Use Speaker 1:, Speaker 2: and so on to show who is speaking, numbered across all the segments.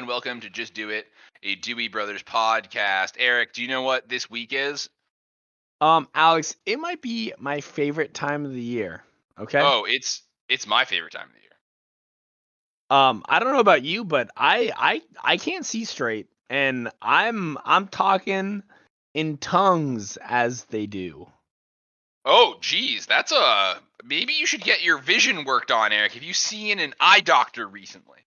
Speaker 1: and welcome to Just Do It, a Dewey Brothers podcast. Eric, do you know what this week is?
Speaker 2: Alex, it might be my favorite time of the year. Okay.
Speaker 1: Oh, it's my favorite time of the year.
Speaker 2: I don't know about you, but I can't see straight, and I'm talking in tongues as they do.
Speaker 1: Oh, geez, that's maybe you should get your vision worked on, Eric. Have you seen an eye doctor recently?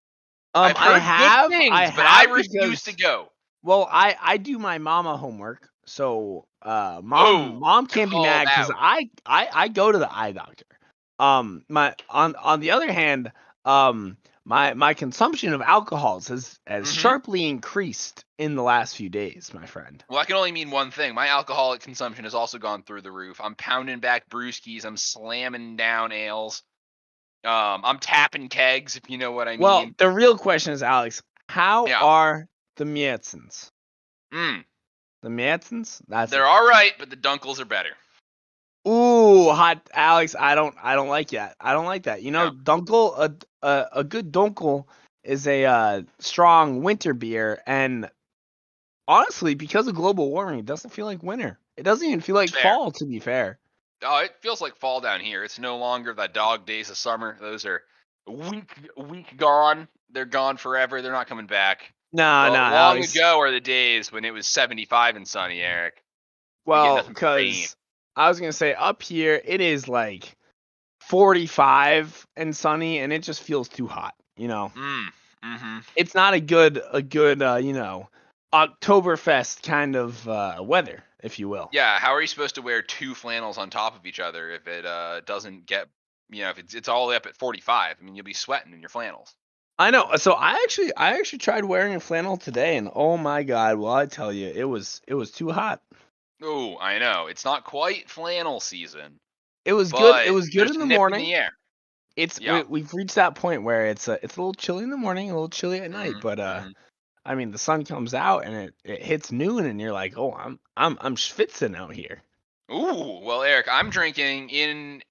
Speaker 1: I've heard good things, but I refuse to go.
Speaker 2: Well, I do my mama homework, so
Speaker 1: Oh,
Speaker 2: mom can't be
Speaker 1: called
Speaker 2: mad because
Speaker 1: out.
Speaker 2: I go to the eye doctor. My on the other hand, my consumption of alcohols has
Speaker 1: hmm
Speaker 2: sharply increased in the last few days, my friend.
Speaker 1: Well, I can only mean one thing. My alcoholic consumption has also gone through the roof. I'm pounding back brewskis. I'm slamming down ales. I'm tapping kegs, if you know what I
Speaker 2: Well,
Speaker 1: mean.
Speaker 2: the real question is, Alex, how
Speaker 1: Yeah.
Speaker 2: are the Mietzens?
Speaker 1: Mm.
Speaker 2: The Mietzens? That's
Speaker 1: They're all right, but the Dunkels are better.
Speaker 2: Ooh, hot Alex. I don't like that. I don't like that. You know,
Speaker 1: Yeah.
Speaker 2: Dunkel, a good Dunkel is a strong winter beer, and honestly, because of global warming, it doesn't feel like winter. It doesn't even feel like
Speaker 1: Fair.
Speaker 2: fall, to be fair.
Speaker 1: Oh, it feels like fall down here. It's no longer the dog days of summer. Those are week gone. They're gone forever. They're not coming back.
Speaker 2: Nah,
Speaker 1: Long
Speaker 2: Alex.
Speaker 1: ago are the days when it was 75 and sunny, Eric. We get
Speaker 2: Well,
Speaker 1: nothing but rain.
Speaker 2: because I was gonna say up here it is like 45 and sunny, and it just feels too hot. You know,
Speaker 1: Mm-hmm.
Speaker 2: it's not a good Oktoberfest kind of weather, if you will.
Speaker 1: Yeah, how are you supposed to wear two flannels on top of each other if it doesn't get, if it's all the way up at 45? I mean, you'll be sweating in your flannels.
Speaker 2: I know. So I actually tried wearing a flannel today, and oh my god! Well, I tell you, it was too hot.
Speaker 1: Oh, I know. It's not quite flannel season,
Speaker 2: It was good. It
Speaker 1: but
Speaker 2: was good
Speaker 1: there's
Speaker 2: in
Speaker 1: a
Speaker 2: the
Speaker 1: nip in the
Speaker 2: morning.
Speaker 1: air.
Speaker 2: It's
Speaker 1: Yeah.
Speaker 2: we've reached that point where it's a little chilly in the morning, a little chilly at night. But
Speaker 1: Mm-hmm.
Speaker 2: I mean, the sun comes out and it hits noon, and you're like, oh, I'm schwitzing out here.
Speaker 1: Ooh, well, Eric, I'm drinking in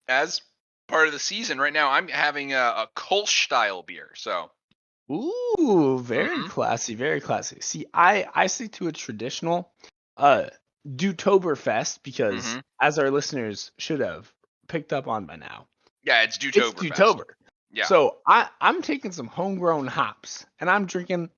Speaker 1: as part of the season right now. I'm having a Kolsch style beer. So,
Speaker 2: Ooh, very
Speaker 1: hmm
Speaker 2: classy, very classy. See, I stick to a traditional uh Dewtober because
Speaker 1: hmm
Speaker 2: as our listeners should have picked up on by now,
Speaker 1: yeah, it's
Speaker 2: it's
Speaker 1: Dewtober Fest.
Speaker 2: Dewtober.
Speaker 1: Yeah.
Speaker 2: So I'm taking some homegrown hops and I'm drinking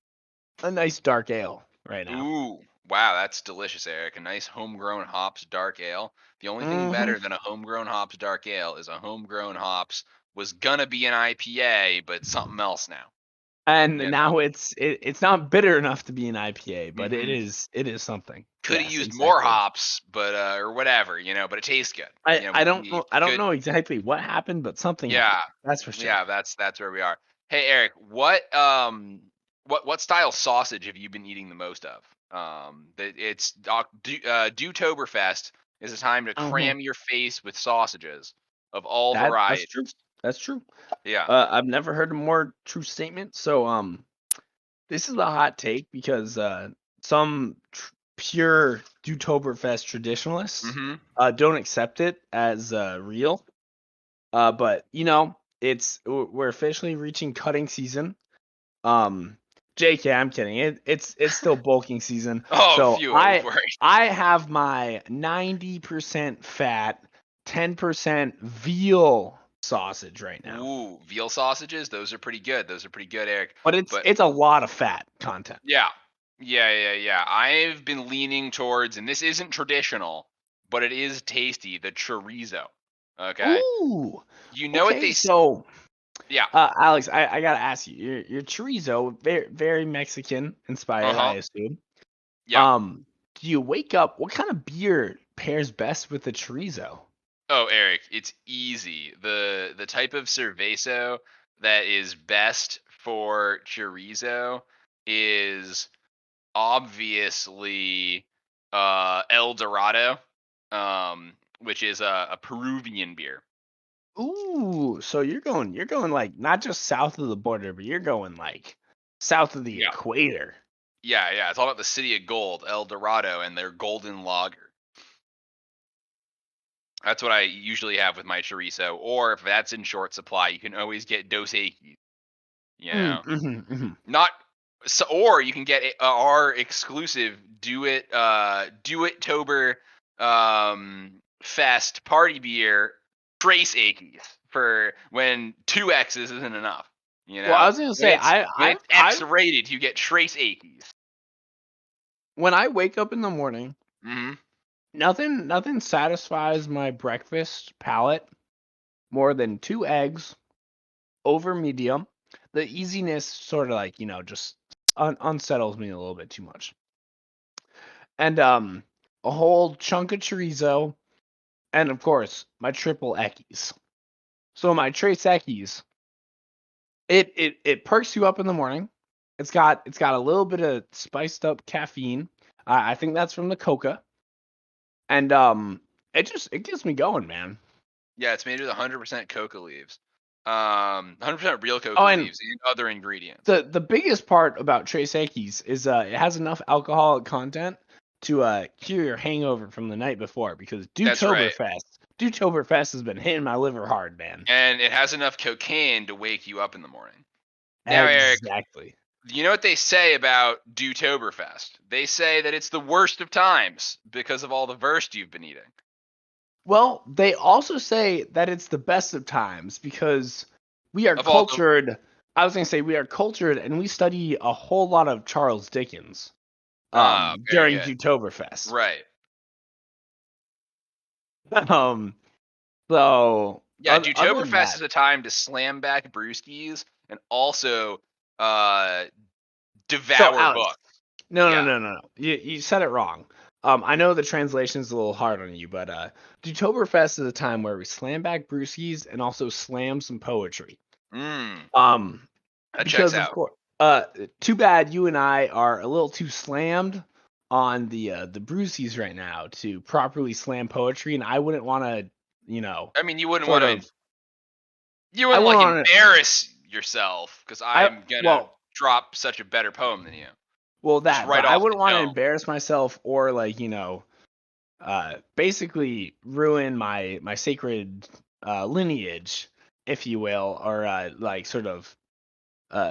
Speaker 2: a nice dark ale right now.
Speaker 1: Ooh, wow, that's delicious, Eric. A nice homegrown hops dark ale. The only thing
Speaker 2: hmm
Speaker 1: better than a homegrown hops dark ale is a homegrown hops was gonna be an IPA, but something else now.
Speaker 2: And
Speaker 1: You know.
Speaker 2: now it's not bitter enough to be an IPA, but
Speaker 1: hmm
Speaker 2: it is something.
Speaker 1: Could have
Speaker 2: Yes,
Speaker 1: used more
Speaker 2: exactly.
Speaker 1: hops, but or whatever, but it tastes good.
Speaker 2: I don't
Speaker 1: Good.
Speaker 2: know exactly what happened, but something
Speaker 1: Yeah,
Speaker 2: happened. That's for sure.
Speaker 1: yeah, that's where we are. Hey, Eric, what style sausage have you been eating the most of? It's Dewtoberfest is a time to
Speaker 2: Mhm.
Speaker 1: cram your face with sausages of all
Speaker 2: That's true.
Speaker 1: varieties.
Speaker 2: That's true.
Speaker 1: Yeah.
Speaker 2: I've never heard a more true statement. So this is a hot take because some pure Dewtoberfest traditionalists
Speaker 1: Mm-hmm.
Speaker 2: don't accept it as real. But we're officially reaching cutting season. Um, JK, I'm kidding. It's still bulking season.
Speaker 1: Oh,
Speaker 2: So
Speaker 1: phew, I was
Speaker 2: I
Speaker 1: worried.
Speaker 2: I have my 90% fat, 10% veal sausage right now.
Speaker 1: Ooh, veal sausages, those are pretty good. Those are pretty good, Eric.
Speaker 2: But
Speaker 1: But
Speaker 2: it's a lot of fat content.
Speaker 1: yeah. Yeah. I've been leaning towards, and this isn't traditional, but it is tasty, the chorizo. Okay.
Speaker 2: Ooh.
Speaker 1: You know what
Speaker 2: Okay,
Speaker 1: they
Speaker 2: so
Speaker 1: Yeah.
Speaker 2: Alex, I gotta ask you, your chorizo, very Mexican inspired, I
Speaker 1: Uh-huh.
Speaker 2: assume.
Speaker 1: Yeah.
Speaker 2: Do you wake up? What kind of beer pairs best with the chorizo?
Speaker 1: Oh, Eric, it's easy. The type of cervezo that is best for chorizo is obviously El Dorado, which is a Peruvian beer.
Speaker 2: Ooh, so you're going like not just south of the border, but you're going like south of the
Speaker 1: Yeah.
Speaker 2: equator.
Speaker 1: Yeah. It's all about the city of gold, El Dorado, and their golden lager. That's what I usually have with my chorizo. Or if that's in short supply, you can always get Dos Equis. You know,
Speaker 2: Mm-hmm.
Speaker 1: not So, or you can get our exclusive Do It Tober Fest party beer, Trace Aches, for when 2 X's isn't enough. You know,
Speaker 2: well, I was gonna say
Speaker 1: when it's X rated, you get Trace Aches.
Speaker 2: When I wake up in the morning,
Speaker 1: Mm-hmm.
Speaker 2: nothing satisfies my breakfast palate more than 2 eggs over medium. The easiness sort of like, just unsettles me a little bit too much. And a whole chunk of chorizo, and of course my triple Eckies. So my Trace Eckies, it perks you up in the morning. It's got a little bit of spiced up caffeine. I think that's from the coca, and it gets me going, man.
Speaker 1: Yeah, it's made with 100% coca leaves. 100% real coca
Speaker 2: Oh, and
Speaker 1: leaves and other ingredients.
Speaker 2: the biggest part about Trace Eckies is it has enough alcoholic content to cure your hangover from the night before, because Dewtoberfest has been hitting my liver hard, man.
Speaker 1: And it has enough cocaine to wake you up in the morning. Now,
Speaker 2: Exactly.
Speaker 1: Eric, you know what they say about Dewtoberfest? They say that it's the worst of times because of all the Wurst you've been eating.
Speaker 2: Well, they also say that it's the best of times because we are cultured. I was going to say we are cultured, and we study a whole lot of Charles Dickens during Dewtoberfest.
Speaker 1: Right.
Speaker 2: So
Speaker 1: yeah, Dewtoberfest is a time to slam back brewskis and also devour books.
Speaker 2: No. You said it wrong. I know the translation is a little hard on you, but Dewtoberfest is a time where we slam back brewskis and also slam some poetry.
Speaker 1: That
Speaker 2: because of course, too bad you and I are a little too slammed on the brewskis right now to properly slam poetry, and I wouldn't want to,
Speaker 1: I mean, you wouldn't want to. You wouldn't embarrass yourself because I'm gonna drop such a better poem than you.
Speaker 2: Well, but I wouldn't want to embarrass myself or basically ruin my sacred lineage, if you will, or sort of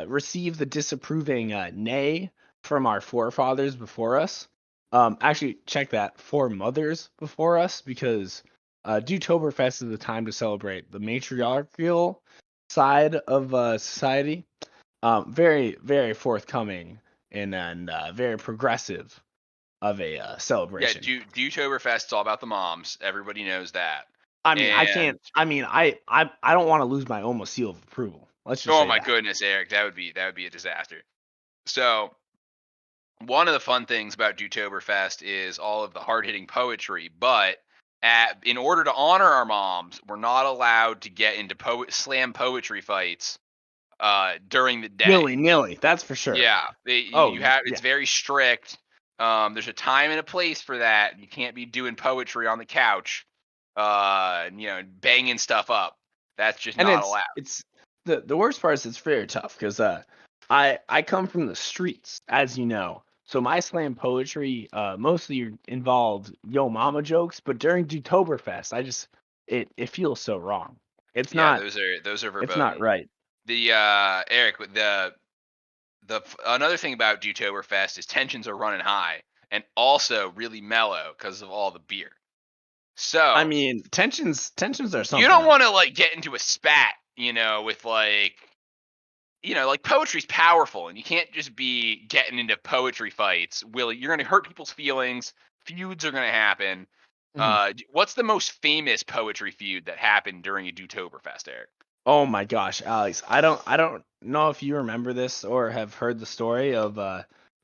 Speaker 2: receive the disapproving nay from our forefathers before us. Actually, check that, foremothers before us, because Dewtoberfest is a time to celebrate the matriarchal side of society. Very, very forthcoming and very progressive of a celebration.
Speaker 1: Yeah, Dewtoberfest is all about the moms. Everybody knows that.
Speaker 2: I mean, I can't. I mean, I don't want to lose my almost seal of approval. Let's just.
Speaker 1: Oh my goodness, Eric, that would be a disaster. So, one of the fun things about Dewtoberfest is all of the hard-hitting poetry, but in order to honor our moms, we're not allowed to get into slam poetry fights during the day.
Speaker 2: Willy-nilly, that's for sure.
Speaker 1: Yeah, it's very strict. There's a time and a place for that. You can't be doing poetry on the couch, banging stuff up. That's just not allowed.
Speaker 2: It's the worst part is it's very tough because I come from the streets, as you know. So my slam poetry mostly involved yo mama jokes, but during Dewtoberfest, it feels so wrong. It's not.
Speaker 1: Those are verboten.
Speaker 2: It's not right.
Speaker 1: The Eric, the another thing about Dewtoberfest is tensions are running high and also really mellow because of all the beer. So
Speaker 2: I mean, tensions are something.
Speaker 1: You don't want to get into a spat, with poetry's powerful, and you can't just be getting into poetry fights. You're going to hurt people's feelings. Feuds are going to happen. What's the most famous poetry feud that happened during a Dewtoberfest, Eric?
Speaker 2: Oh my gosh, Alex! I don't know if you remember this or have heard the story of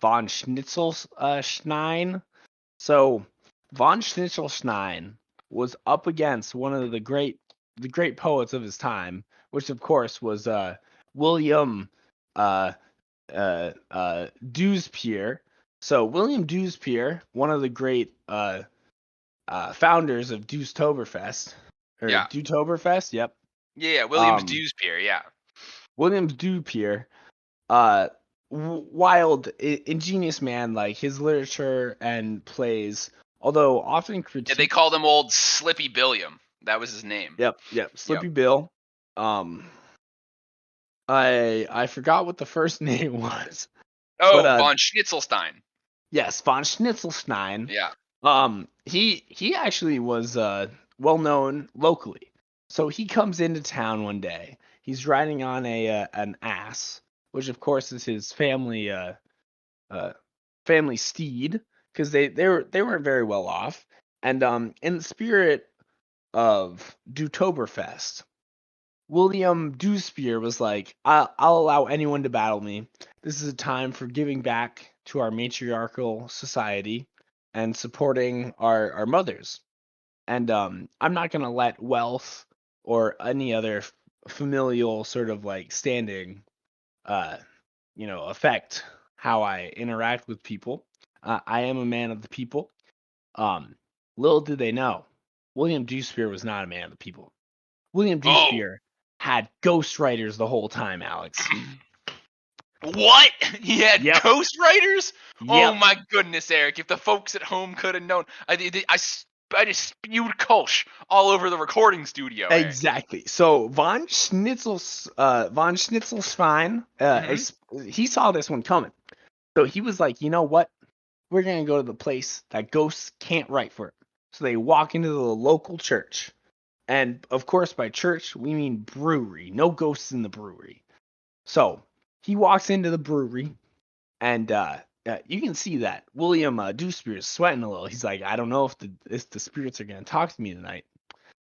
Speaker 2: von Schnitzelschnein. So von Schnitzelschnein was up against one of the great poets of his time, which of course was William Dewsbury. So William Dewsbury, one of the great founders of Dewtoberfest. Dewtoberfest, yep.
Speaker 1: Yeah, Williams Dewsbury, yeah.
Speaker 2: Williams Dewsbury, wild, ingenious man. Like his literature and plays, although often critiqued.
Speaker 1: Yeah, they called him Old Slippy Billiam. That was his name.
Speaker 2: Yep, Slippy Bill. I forgot what the first name was, But
Speaker 1: Oh, von Schnitzelstein.
Speaker 2: yes, von Schnitzelstein.
Speaker 1: Yeah.
Speaker 2: He actually was well known locally. So he comes into town one day. He's riding on a an ass, which of course is his uh family steed, because they weren't very well off. And in the spirit of Dewtoberfest, William Dewspear was like, I'll allow anyone to battle me. This is a time for giving back to our matriarchal society and supporting our mothers. And I'm not going to let wealth or any other familial sort of like standing, uh, affect how I interact with people. I am a man of the people. Um, Little did they know, William Dewspear was not a man of the people. William
Speaker 1: Oh,
Speaker 2: Dewspear had ghostwriters the whole time, Alex.
Speaker 1: what? He had
Speaker 2: Yep.
Speaker 1: ghostwriters? Oh
Speaker 2: Yep.
Speaker 1: my goodness, Eric! If the folks at home could have known, I just spewed Kolsch all over the recording studio, Eric.
Speaker 2: Exactly. So von Schnitzelschwein,
Speaker 1: Hmm.
Speaker 2: he saw this one coming. So he was like, you know what? We're gonna go to the place that ghosts can't write for. So they walk into the local church, and of course, by church we mean brewery. No ghosts in the brewery. So he walks into the brewery, and you can see that William Dewspear is sweating a little. He's like, I don't know if the spirits are gonna talk to me tonight.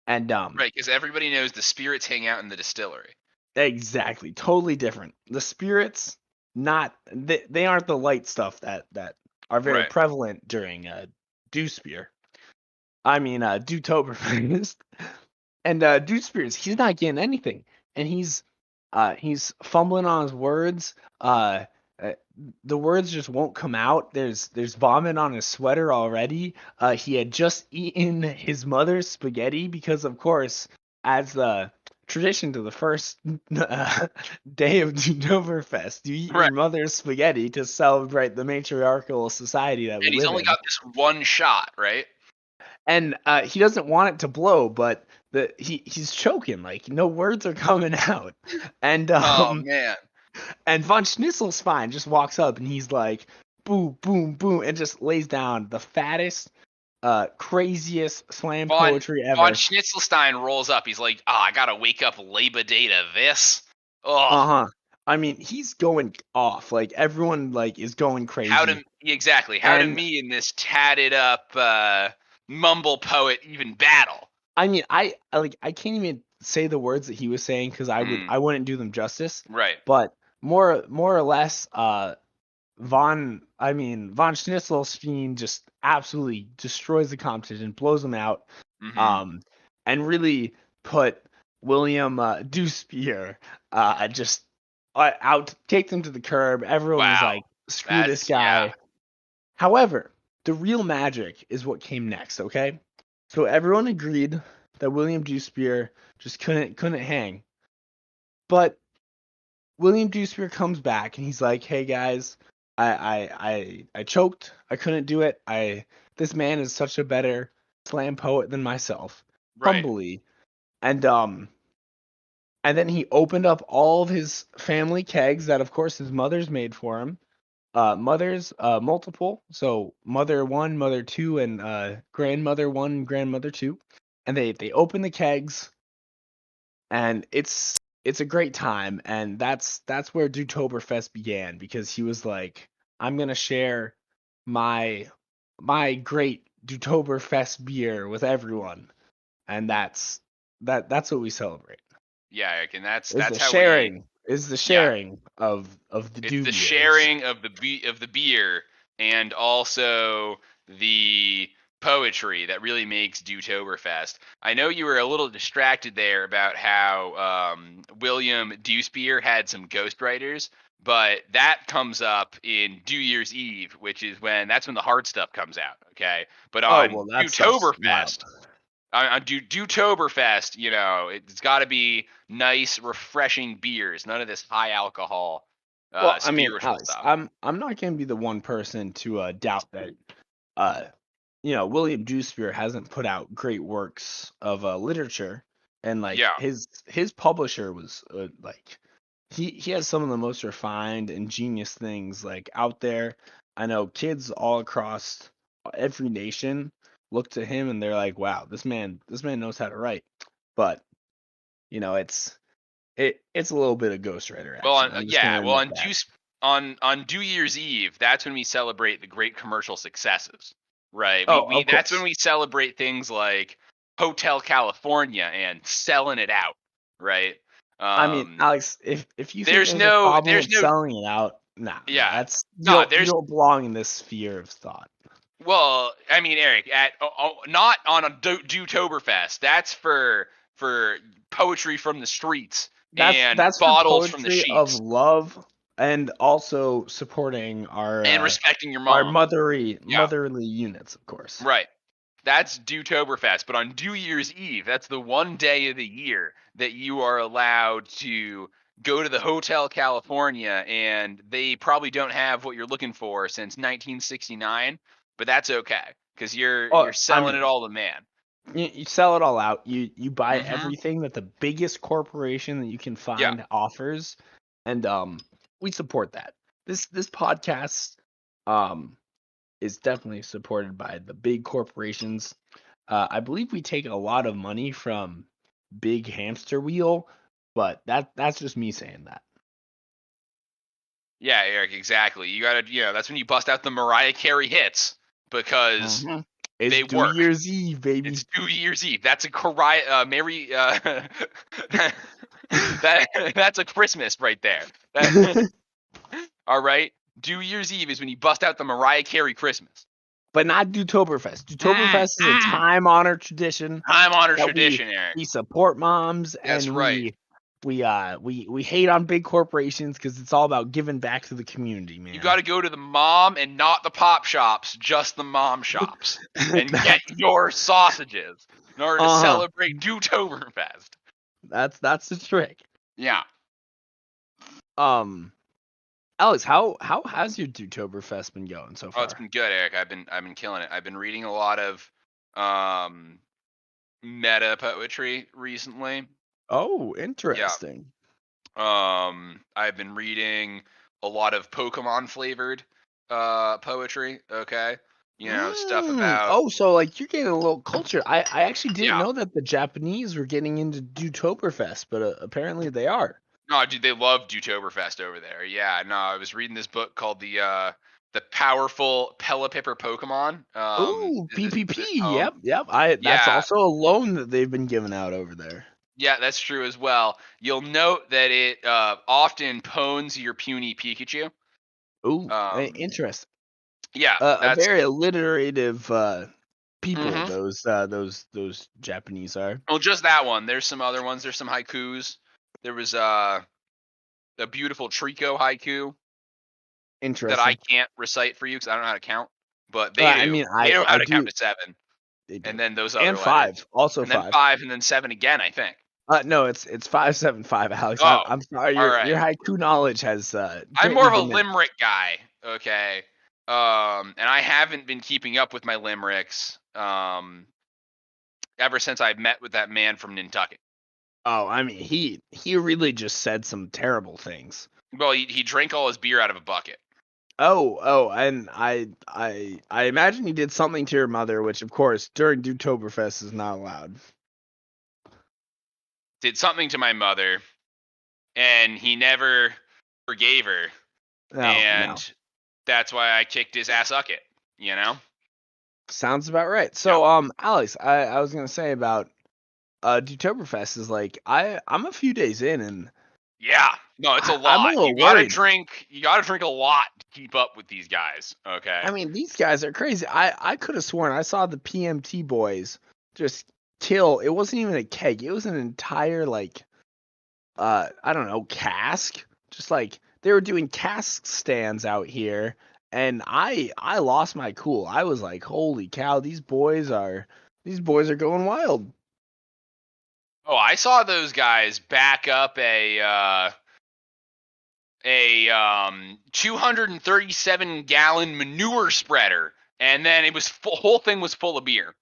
Speaker 2: And
Speaker 1: Right, because everybody knows the spirits hang out in the distillery.
Speaker 2: exactly, totally different. The spirits, not they aren't the light stuff that are very
Speaker 1: Right.
Speaker 2: prevalent during Dewspear. I mean Dewtoberfest. And Dewspears, he's not getting anything, and he's fumbling on his words. Uh, the words just won't come out. There's vomit on his sweater already. He had just eaten his mother's spaghetti because, of course, as the tradition to the first day of Oktoberfest, you eat
Speaker 1: Right.
Speaker 2: your mother's spaghetti to celebrate the matriarchal society that we
Speaker 1: And he's
Speaker 2: live
Speaker 1: only
Speaker 2: in.
Speaker 1: got this one shot, right?
Speaker 2: And he doesn't want it to blow, but he's choking, like no words are coming out. And
Speaker 1: Oh man.
Speaker 2: von Schnitzelspine just walks up and he's like, boom, boom, boom, and just lays down the fattest, craziest slam
Speaker 1: Von
Speaker 2: poetry
Speaker 1: Von
Speaker 2: ever.
Speaker 1: Schnitzelstein rolls up. He's like, "Ah, I gotta wake up Labor Day to this." Oh,
Speaker 2: Uh-huh. I mean, he's going off. Like everyone like is going
Speaker 1: how
Speaker 2: crazy.
Speaker 1: to exactly how to
Speaker 2: And
Speaker 1: me in this tatted up mumble poet even battle?
Speaker 2: I mean, I can't even say the words that he was saying because
Speaker 1: Mm,
Speaker 2: I wouldn't do them justice.
Speaker 1: right.
Speaker 2: But more or less, von Schnitzelstein just absolutely destroys the competition, blows them out,
Speaker 1: Hmm.
Speaker 2: um, and really put William Dewspear just out, take them to the curb. Everyone was
Speaker 1: Wow.
Speaker 2: like, "Screw this
Speaker 1: That's yeah.
Speaker 2: guy." However, the real magic is what came next. Okay, so everyone agreed that William Dewspear just couldn't hang, but William Dewspear comes back and he's like, "Hey guys, I choked. I couldn't do it. This man is such a better slam poet than myself."
Speaker 1: Right.
Speaker 2: Humbly. And then he opened up all of his family kegs that of course his mother's made for him. Mothers multiple. So mother 1, mother 2, and grandmother 1, grandmother 2. And they open the kegs, and it's a great time, and that's where Dewtoberfest began, because he was like, I'm gonna share my great Dewtoberfest beer with everyone, and that's what we celebrate.
Speaker 1: Yeah, Eric, and
Speaker 2: Is
Speaker 1: that's how we
Speaker 2: the
Speaker 1: yeah.
Speaker 2: sharing of the
Speaker 1: It's
Speaker 2: Dew
Speaker 1: the
Speaker 2: beers.
Speaker 1: sharing of the beer and also the poetry that really makes Dewtoberfest. I know you were a little distracted there about how William Dewspear had some ghostwriters, but that comes up in New Year's Eve, which is that's when the hard stuff comes out. Okay, but
Speaker 2: Oh
Speaker 1: on
Speaker 2: well, that stuff's wild.
Speaker 1: Dewtoberfest, on Dewtoberfest, it's got to be nice, refreshing beers. None of this high alcohol,
Speaker 2: Well, I mean,
Speaker 1: spiritual
Speaker 2: Alex,
Speaker 1: stuff.
Speaker 2: I'm not gonna be the one person to doubt that uh William Dewsbury hasn't put out great works of literature, and like
Speaker 1: Yeah.
Speaker 2: his publisher was like he has some of the most refined, ingenious things like out there. I know kids all across every nation look to him and they're like, "Wow, this man knows how to write." But you know, it's a little bit of ghostwriter
Speaker 1: Well,
Speaker 2: action. I'm just gonna
Speaker 1: well,
Speaker 2: admit that.
Speaker 1: on New Year's Eve, that's when we celebrate the great commercial successes, right?
Speaker 2: Oh,
Speaker 1: We
Speaker 2: of
Speaker 1: That's when
Speaker 2: course.
Speaker 1: we celebrate things like Hotel California and selling it out, right?
Speaker 2: I mean,
Speaker 1: Um,
Speaker 2: Alex, if you think there's a problem
Speaker 1: there's
Speaker 2: with
Speaker 1: no,
Speaker 2: selling it out, nah,
Speaker 1: yeah,
Speaker 2: that's
Speaker 1: no,
Speaker 2: you
Speaker 1: there's
Speaker 2: don't belong in this sphere of thought.
Speaker 1: well, I mean, Eric, not on a Dewtoberfest. That's for poetry from the streets and
Speaker 2: That's for
Speaker 1: bottles from the
Speaker 2: poetry of
Speaker 1: sheets
Speaker 2: love and also supporting
Speaker 1: and respecting your
Speaker 2: our
Speaker 1: mom. Yeah,
Speaker 2: motherly units, of course.
Speaker 1: right. That's Dewtoberfest. But on New Year's Eve, that's the one day of the year that you are allowed to go to the Hotel California, and they probably don't have what you're looking for since 1969, but that's okay because
Speaker 2: Oh,
Speaker 1: you're
Speaker 2: I
Speaker 1: selling it
Speaker 2: mean,
Speaker 1: all to man.
Speaker 2: you sell it all out. You buy
Speaker 1: Mm-hmm.
Speaker 2: everything that the biggest corporation that you can
Speaker 1: Yeah.
Speaker 2: find offers, and we support that. This podcast um is definitely supported by the big corporations. I believe we take a lot of money from Big Hamster Wheel, but that's just me saying that.
Speaker 1: Yeah, Eric, exactly. You gotta, that's when you bust out the Mariah Carey hits because
Speaker 2: hmm It's
Speaker 1: they
Speaker 2: New
Speaker 1: work.
Speaker 2: Year's Eve, baby.
Speaker 1: It's New Year's Eve. That's a Mary. That's a Christmas right there. All right. New Year's Eve is when you bust out the Mariah Carey Christmas.
Speaker 2: But not Dewtoberfest.
Speaker 1: Mm,
Speaker 2: Dewtoberfest is a
Speaker 1: mm.
Speaker 2: time-honored tradition
Speaker 1: Time honored
Speaker 2: that
Speaker 1: tradition, Eric.
Speaker 2: we support moms
Speaker 1: That's
Speaker 2: and
Speaker 1: right.
Speaker 2: we hate on big corporations because it's all about giving back to the community,
Speaker 1: You got
Speaker 2: man.
Speaker 1: to go to the mom and not the pop shops, just the mom shops, and get
Speaker 2: That's
Speaker 1: your sausages in order to
Speaker 2: uh-huh.
Speaker 1: celebrate Dewtoberfest.
Speaker 2: That's the trick.
Speaker 1: Yeah.
Speaker 2: Um, Alex, how has your Dewtoberfest been going so
Speaker 1: Oh, it's
Speaker 2: far?
Speaker 1: been good, Eric. I've been killing it. I've been reading a lot of um meta poetry recently.
Speaker 2: Oh,
Speaker 1: Yeah.
Speaker 2: interesting.
Speaker 1: I've been reading a lot of Pokemon flavored poetry, okay? Stuff about
Speaker 2: Oh, so like you're getting a little culture. I actually didn't
Speaker 1: yeah.
Speaker 2: know that the Japanese were getting into Dewtoberfest, but apparently they are.
Speaker 1: No, dude, they love Dewtoberfest over there. Yeah, no, I was reading this book called the Powerful Pelipper Pokemon.
Speaker 2: Ooh,
Speaker 1: Is this
Speaker 2: PPP.
Speaker 1: poem?
Speaker 2: Yep. I that's
Speaker 1: Yeah,
Speaker 2: also a loan that they've been giving out over there.
Speaker 1: yeah, that's true as well. You'll note that it often pones your puny Pikachu.
Speaker 2: Ooh,
Speaker 1: Um,
Speaker 2: interesting.
Speaker 1: yeah,
Speaker 2: A
Speaker 1: that's
Speaker 2: very alliterative people
Speaker 1: hmm
Speaker 2: those Japanese are.
Speaker 1: well, just that one. There's some other ones. There's some haikus. There was a beautiful Trico haiku that I
Speaker 2: Interesting.
Speaker 1: can't recite for you because I don't know how to count, but they
Speaker 2: I
Speaker 1: do.
Speaker 2: mean,
Speaker 1: They know how
Speaker 2: I
Speaker 1: to count
Speaker 2: do.
Speaker 1: to seven,
Speaker 2: They do.
Speaker 1: and then those other
Speaker 2: And
Speaker 1: letters,
Speaker 2: five, also
Speaker 1: and then
Speaker 2: five.
Speaker 1: five, and then seven again. I think.
Speaker 2: No, it's 575, Alex.
Speaker 1: Oh,
Speaker 2: I'm sorry.
Speaker 1: all
Speaker 2: Your
Speaker 1: right.
Speaker 2: haiku knowledge has
Speaker 1: I'm more
Speaker 2: greatly
Speaker 1: of a
Speaker 2: diminished.
Speaker 1: limerick guy, okay? And I haven't been keeping up with my limericks ever since I met with that man from Nantucket.
Speaker 2: Oh, I mean, he really just said some terrible things.
Speaker 1: Well, he drank all his beer out of a bucket.
Speaker 2: And I imagine he did something to your mother, which of course during Dewtoberfest is not allowed.
Speaker 1: Did something to my mother, and he never forgave her,
Speaker 2: No.
Speaker 1: and that's why I kicked his ass ucket. You know?
Speaker 2: Sounds about right.
Speaker 1: Yep.
Speaker 2: So, Alex, I was gonna say about Dewtoberfest is like I'm a few days in and
Speaker 1: Yeah. No, it's a
Speaker 2: I'm a
Speaker 1: lot.
Speaker 2: little worried.
Speaker 1: You gotta drink a lot to keep up with these guys. Okay.
Speaker 2: I mean, these guys are crazy. I could have sworn I saw the PMT boys just kill. It wasn't even a keg. It was an entire like I don't know, cask. Just like they were doing cask stands out here and I lost my cool. I was like, "Holy cow, these boys are going wild."
Speaker 1: Oh, I saw those guys back up a 237 gallon manure spreader, and then it was whole thing was full of beer,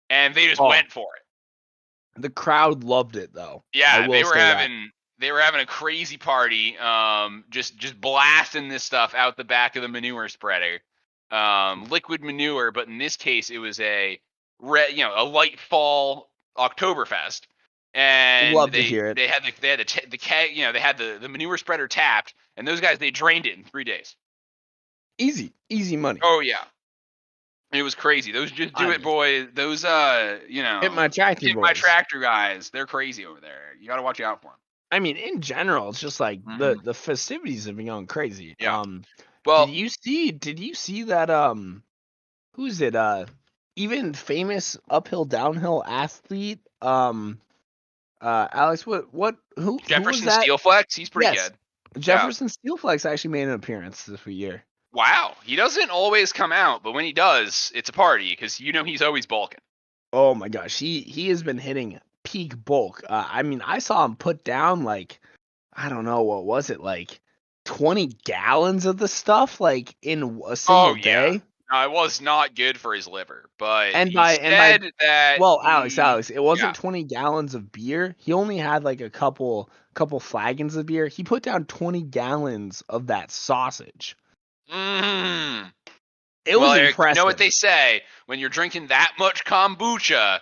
Speaker 1: and they just
Speaker 2: Oh,
Speaker 1: went for it.
Speaker 2: the crowd loved it though. I
Speaker 1: Yeah,
Speaker 2: will say that.
Speaker 1: they were having a crazy party, just blasting this stuff out the back of the manure spreader, liquid manure. But in this case, it was a light fall Oktoberfest, and
Speaker 2: Love to hear it.
Speaker 1: they had the manure spreader tapped, and those guys, they drained it in 3 days.
Speaker 2: Easy money.
Speaker 1: Oh yeah. It was crazy. Those Just Do It boys, those
Speaker 2: Hit my tractor
Speaker 1: guys, they're crazy over there. You got to watch out for them.
Speaker 2: I mean, in general, it's just like the festivities have been going crazy.
Speaker 1: Yeah. Well,
Speaker 2: did you see that who's it? Even famous uphill downhill athlete, Alex, who
Speaker 1: Jefferson
Speaker 2: was that?
Speaker 1: Steelflex, he's pretty good.
Speaker 2: Jefferson Steelflex actually made an appearance this year.
Speaker 1: Wow, he doesn't always come out, but when he does, it's a party because he's always bulking.
Speaker 2: Oh my gosh, he has been hitting peak bulk. I mean, I saw him put down like, I don't know, what was it, like 20 gallons of the stuff like in a single day.
Speaker 1: No, it was not good for his liver, but
Speaker 2: Alex, it wasn't 20 gallons of beer. He only had like a couple flagons of beer. He put down 20 gallons of that sausage. It was impressive.
Speaker 1: You know what they say, when you're drinking that much kombucha,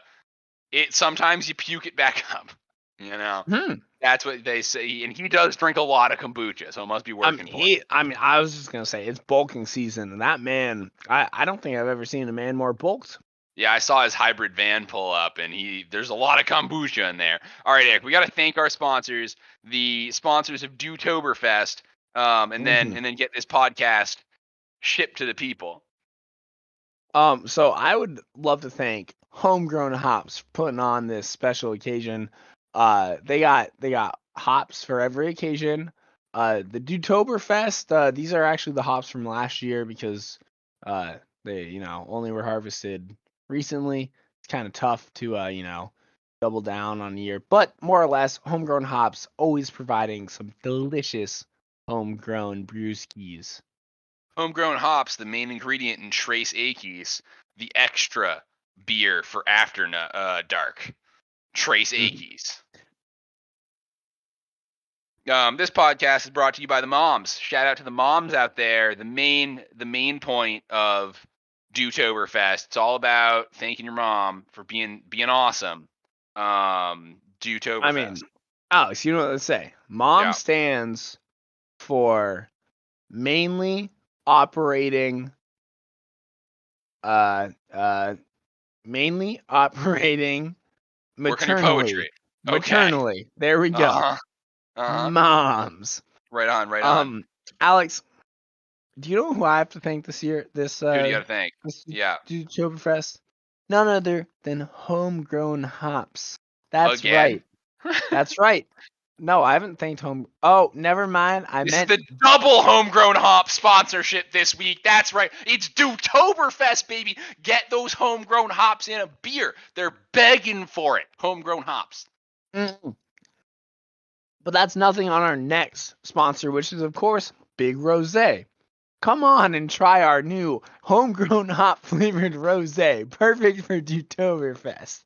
Speaker 1: sometimes you puke it back up. That's what they say, and he does drink a lot of kombucha, so it must be working for him.
Speaker 2: I was just gonna say, it's bulking season, and that man, I don't think I've ever seen a man more bulked.
Speaker 1: Yeah, I saw his hybrid van pull up, and there's a lot of kombucha in there. All right, Eric, we got to thank our sponsors, the sponsors of Dewtoberfest, and then get this podcast shipped to the people.
Speaker 2: So I would love to thank Homegrown Hops for putting on this special occasion. They got hops for every occasion. The Dewtoberfest, these are actually the hops from last year because they only were harvested recently. It's kind of tough to double down on a year, but more or less, Homegrown Hops always providing some delicious homegrown brewskis.
Speaker 1: Homegrown Hops, the main ingredient in Trace Akeys, the extra beer for after dark. Trace Akeys. This podcast is brought to you by the moms. Shout out to the moms out there. The main point of Dewtoberfest. It's all about thanking your mom for being awesome. Dewtoberfest.
Speaker 2: I mean, Alex, you know what they say. Mom stands for mainly operating maternally.
Speaker 1: Okay.
Speaker 2: There we go. Moms.
Speaker 1: Right on.
Speaker 2: Alex, do you know who I have to thank this year? Who
Speaker 1: do you gotta thank?
Speaker 2: Dewtoberfest? None other than Homegrown Hops. That's
Speaker 1: Again?
Speaker 2: right. That's right. No, I haven't thanked Oh, never mind.
Speaker 1: This is the double Homegrown Hop sponsorship this week. That's right. It's Dewtoberfest, baby. Get those homegrown hops in a beer. They're begging for it. Homegrown hops.
Speaker 2: But that's nothing on our next sponsor, which is, of course, Big Rosé. Come on and try our new homegrown hop flavored rosé, perfect for Dewtoberfest.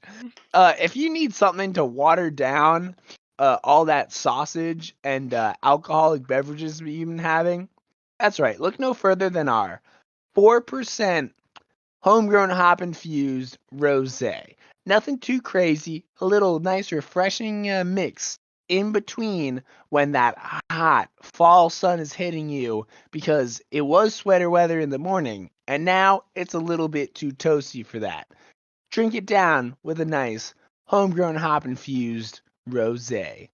Speaker 2: If you need something to water down all that sausage and alcoholic beverages we've been having, that's right. Look no further than our 4% homegrown hop infused rosé. Nothing too crazy. A little nice, refreshing mix in between when that hot fall sun is hitting you, because it was sweater weather in the morning and now it's a little bit too toasty for that. Drink it down with a nice homegrown hop infused rosé.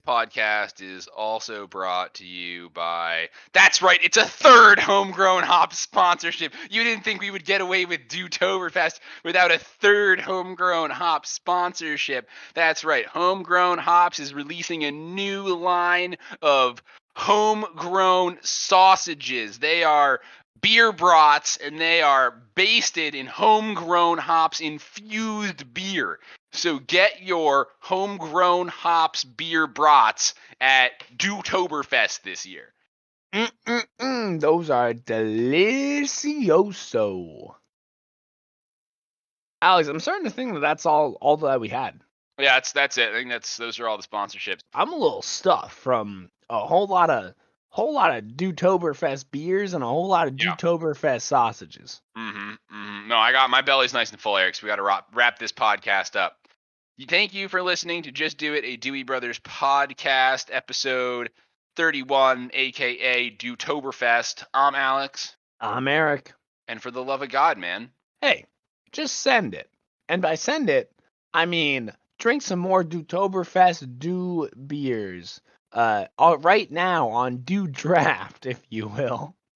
Speaker 1: Podcast is also brought to you by, that's right, it's a third homegrown hop sponsorship. You didn't think we would get away with Dewtoberfest without a third homegrown hop sponsorship. That's right, Homegrown Hops is releasing a new line of homegrown sausages. They are beer brats, and they are basted in homegrown hops infused beer. So get your homegrown hops beer brats at Dewtoberfest this year.
Speaker 2: Those are delicioso. Alex, I'm starting to think that's all that we had.
Speaker 1: Yeah, that's it. I think those are all the sponsorships.
Speaker 2: I'm a little stuffed from a whole lot of Dewtoberfest beers and a whole lot of
Speaker 1: Yeah.
Speaker 2: Dewtoberfest sausages.
Speaker 1: No, I got my belly's nice and full, Eric. So we got to wrap this podcast up. Thank you for listening to Just Do It, a Dewey Brothers podcast, episode 31, aka Dewtoberfest. I'm Alex,
Speaker 2: I'm Eric.
Speaker 1: and for the love of God, man,
Speaker 2: Hey, just send it. And by send it, I mean drink some more Dewtoberfest Dew beers. Right now on Dew Draft, if you will.